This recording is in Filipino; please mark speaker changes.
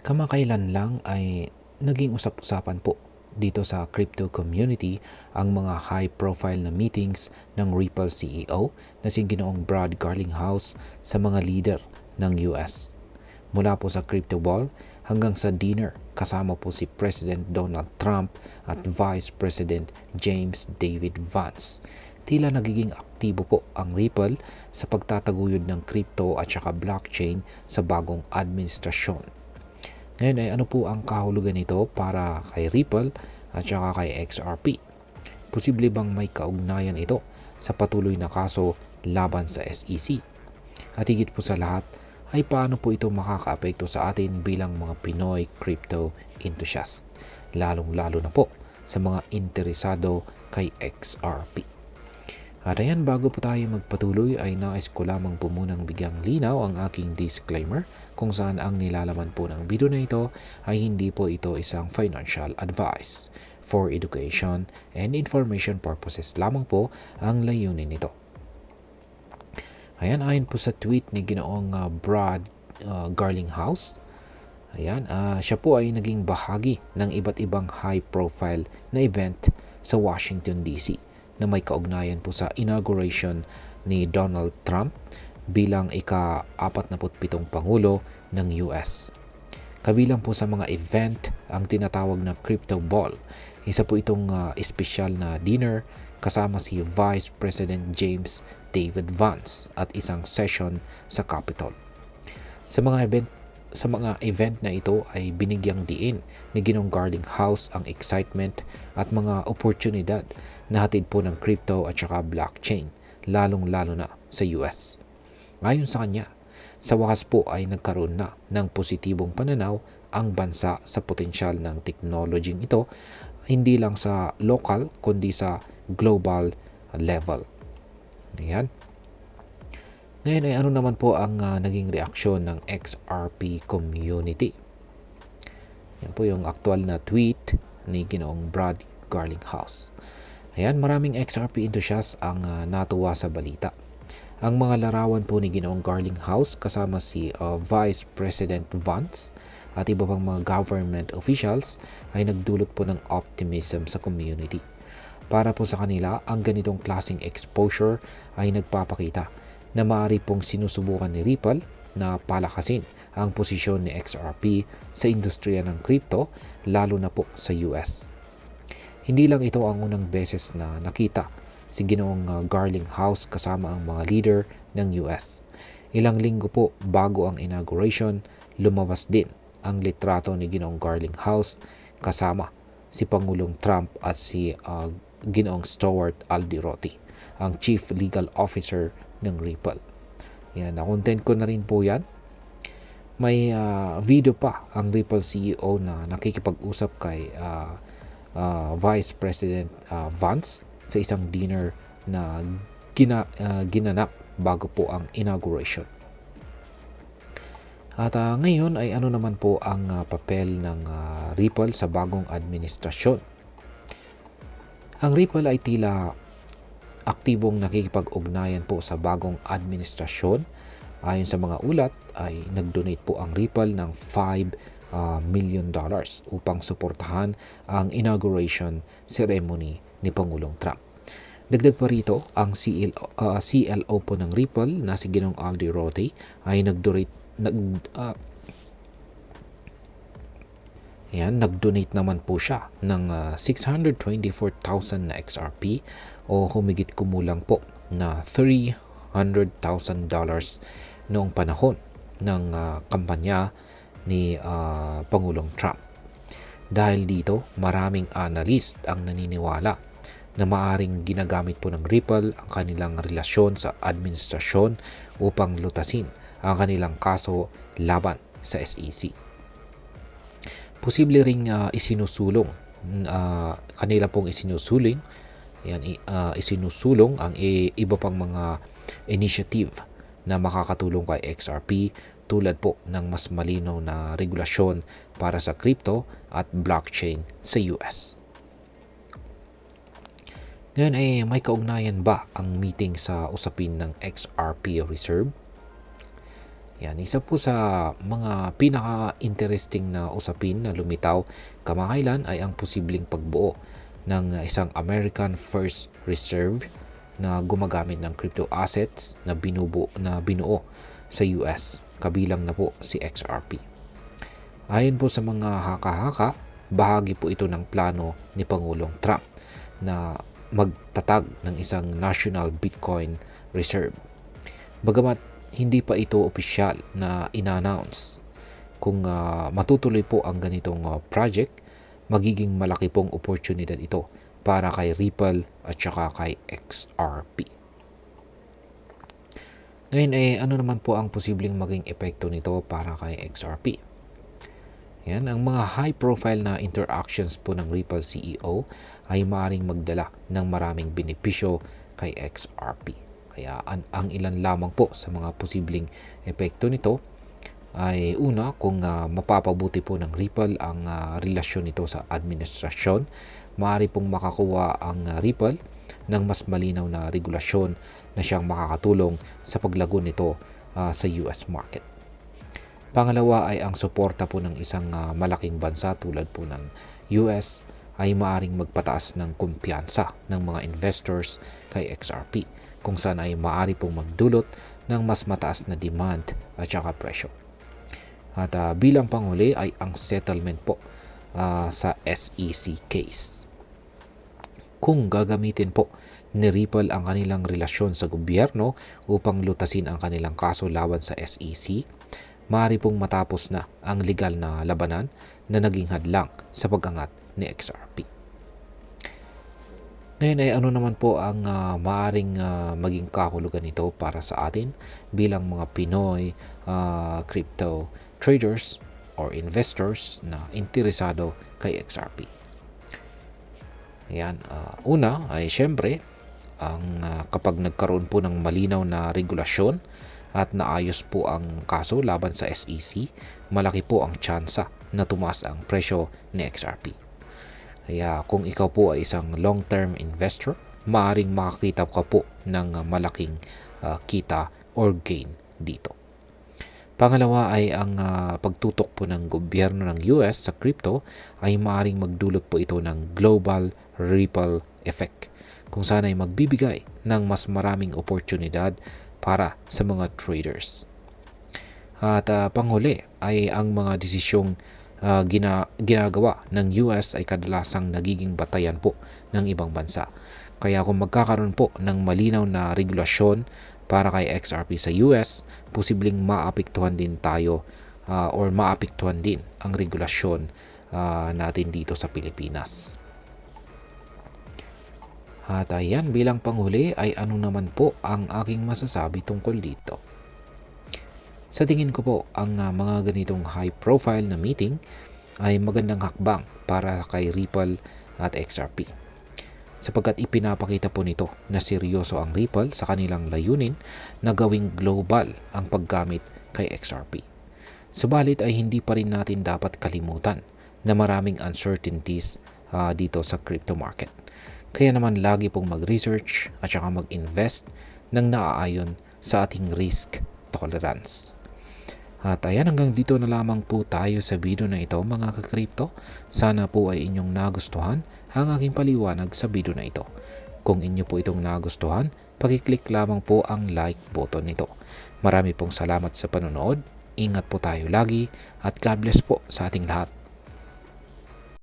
Speaker 1: Kamakailan lang ay naging usap-usapan po dito sa crypto community ang mga high-profile na meetings ng Ripple CEO na si Ginoong Brad Garlinghouse sa mga leader ng US. Mula po sa crypto ball hanggang sa dinner kasama po si President Donald Trump at Vice President James David Vance. Tila nagiging aktibo po ang Ripple sa pagtataguyod ng crypto at saka blockchain sa bagong administrasyon. Ngayon ay ano po ang kahulugan nito para kay Ripple at saka kay XRP? Posible bang may kaugnayan ito sa patuloy na kaso laban sa SEC? At higit po sa lahat, ay paano po ito makakaapekto sa atin bilang mga Pinoy crypto enthusiast, lalong-lalo na po sa mga interesado kay XRP. At ayan, bago po tayo magpatuloy ay nais ko lamang po munang bigyang linaw ang aking disclaimer kung saan ang nilalaman po ng video na ito ay hindi po ito isang financial advice. For education and information purposes lamang po ang layunin nito. Ayan, ayon po sa tweet ni Ginoong Brad Garlinghouse, siya po ay naging bahagi ng iba't ibang high-profile na event sa Washington DC na may kaugnayan po sa inauguration ni Donald Trump bilang ika-47 Pangulo ng US. Kabilang po sa mga event ang tinatawag na Crypto Ball. Isa po itong espesyal na dinner kasama si Vice President James David Vance at isang session sa Capitol. Sa mga event na ito ay binigyang diin ni Ginong Garlinghouse ang excitement at mga oportunidad na hatid po ng crypto at saka blockchain, lalong-lalo na sa US. Ayon sa kanya, sa wakas po ay nagkaroon na ng positibong pananaw ang bansa sa potensyal ng technology ito, hindi lang sa local kundi sa global level. Ayan. Ngayon ay ano naman po ang naging reaksyon ng XRP community? Yan po yung aktual na tweet ni Ginoong Brad Garlinghouse. Ayan, maraming XRP enthusiasts ang natuwa sa balita. Ang mga larawan po ni Ginoong Garlinghouse kasama si Vice President Vance at iba pang mga government officials ay nagdulot po ng optimism sa community. Para po sa kanila, ang ganitong klaseng exposure ay nagpapakita na maaari pong sinusubukan ni Ripple na palakasin ang posisyon ni XRP sa industriya ng crypto, lalo na po sa US. Hindi lang ito ang unang beses na nakita si Ginoong Garlinghouse kasama ang mga leader ng US. Ilang linggo po bago ang inauguration, lumabas din ang litrato ni Ginoong Garlinghouse kasama si Pangulong Trump at si Ginoong Stuart Alderoty, ang Chief Legal Officer ng Ripple. Yan, na-content ko na rin po yan. May video pa ang Ripple CEO na nakikipag-usap kay Vice President Vance sa isang dinner na ginanap bago po ang inauguration. At ngayon ay ano naman po ang papel ng Ripple sa bagong administrasyon? Ang Ripple ay tila aktibong nakikipag-ugnayan po sa bagong administrasyon. Ayon sa mga ulat ay nag-donate po ang Ripple ng $5 million upang suportahan ang inauguration ceremony ni Pangulong Trump. Dagdag pa rito, ang CLO po ng Ripple na si Ginong Alderoty ay nag-donate naman po siya ng 624,000 na XRP o humigit kumulang po na $300,000 noong panahon ng kampanya ni Pangulong Trump. Dahil dito, maraming analyst ang naniniwala na maaring ginagamit po ng Ripple ang kanilang relasyon sa administrasyon upang lutasin ang kanilang kaso laban sa SEC. Posible ring kanila pong isinusulong ang iba pang mga initiative na makakatulong kay XRP tulad po ng mas malinaw na regulasyon para sa crypto at blockchain sa US. Ngayon ay may kaugnayan ba ang meeting sa usapin ng XRP Reserve? Yan, isa po sa mga pinaka-interesting na usapin na lumitaw kamakailan ay ang posibleng pagbuo ng isang American First Reserve na gumagamit ng crypto assets na binuo sa US, kabilang na po si XRP. Ayon po sa mga haka-haka, bahagi po ito ng plano ni Pangulong Trump na magtatag ng isang National Bitcoin Reserve. Bagamat hindi pa ito opisyal na in-announce, kung matutuloy po ang ganitong project, magiging malaki pong oportunidad ito para kay Ripple at saka kay XRP. Ngayon ano naman po ang posibleng maging epekto nito para kay XRP? Yan, ang mga high-profile na interactions po ng Ripple CEO ay maaaring magdala ng maraming benepisyo kay XRP. Kaya ang ilan lamang po sa mga posibleng epekto nito ay una, kung mapapabuti po ng Ripple ang relasyon nito sa administrasyon, maaari pong makakuha ang Ripple ng mas malinaw na regulasyon na siyang makakatulong sa paglago nito sa US market. Pangalawa ay ang suporta po ng isang malaking bansa tulad po ng US ay maaring magpataas ng kumpiyansa ng mga investors kay XRP, kung saan ay maaari pong magdulot ng mas mataas na demand at saka presyo. At bilang panghuli ay ang settlement po sa SEC case. Kung gagamitin po ni Ripple ang kanilang relasyon sa gobyerno upang lutasin ang kanilang kaso laban sa SEC, maaari pong matapos na ang legal na labanan na naging hadlang sa pag-angat ni XRP. Ngayon ay ano naman po ang maaaring maging kahulugan nito para sa atin bilang mga Pinoy crypto traders or investors na interesado kay XRP. Ayan, una ay syempre, kapag nagkaroon po ng malinaw na regulasyon at naayos po ang kaso laban sa SEC, malaki po ang tsansa na tumaas ang presyo ni XRP. Kaya kung ikaw po ay isang long-term investor, maaaring makakita ka po ng malaking kita or gain dito. Pangalawa ay ang pagtutok po ng gobyerno ng US sa crypto ay maaaring magdulot po ito ng global ripple effect, kung saan ay magbibigay ng mas maraming oportunidad para sa mga traders. At panghuli ay ang mga desisyong ginagawa ng US ay kadalasang nagiging batayan po ng ibang bansa. Kaya kung magkakaroon po ng malinaw na regulasyon para kay XRP sa US, posibleng maapektuhan din tayo or maapektuhan din ang regulasyon natin dito sa Pilipinas. At ayan, bilang panghuli ay ano naman po ang aking masasabi tungkol dito. Sa tingin ko po, ang mga ganitong high-profile na meeting ay magandang hakbang para kay Ripple at XRP, sapagkat ipinapakita po nito na seryoso ang Ripple sa kanilang layunin na gawing global ang paggamit kay XRP. Subalit ay hindi pa rin natin dapat kalimutan na maraming uncertainties dito sa crypto market. Kaya naman lagi pong mag-research at saka mag-invest ng naaayon sa ating risk tolerance. At ayan, hanggang dito na lamang po tayo sa video na ito mga ka-crypto. Sana po ay inyong nagustuhan ang aking paliwanag sa video na ito. Kung inyo po itong nagustuhan, pakiclick lamang po ang like button nito. Marami pong salamat sa panonood. Ingat po tayo lagi at God bless po sa ating lahat.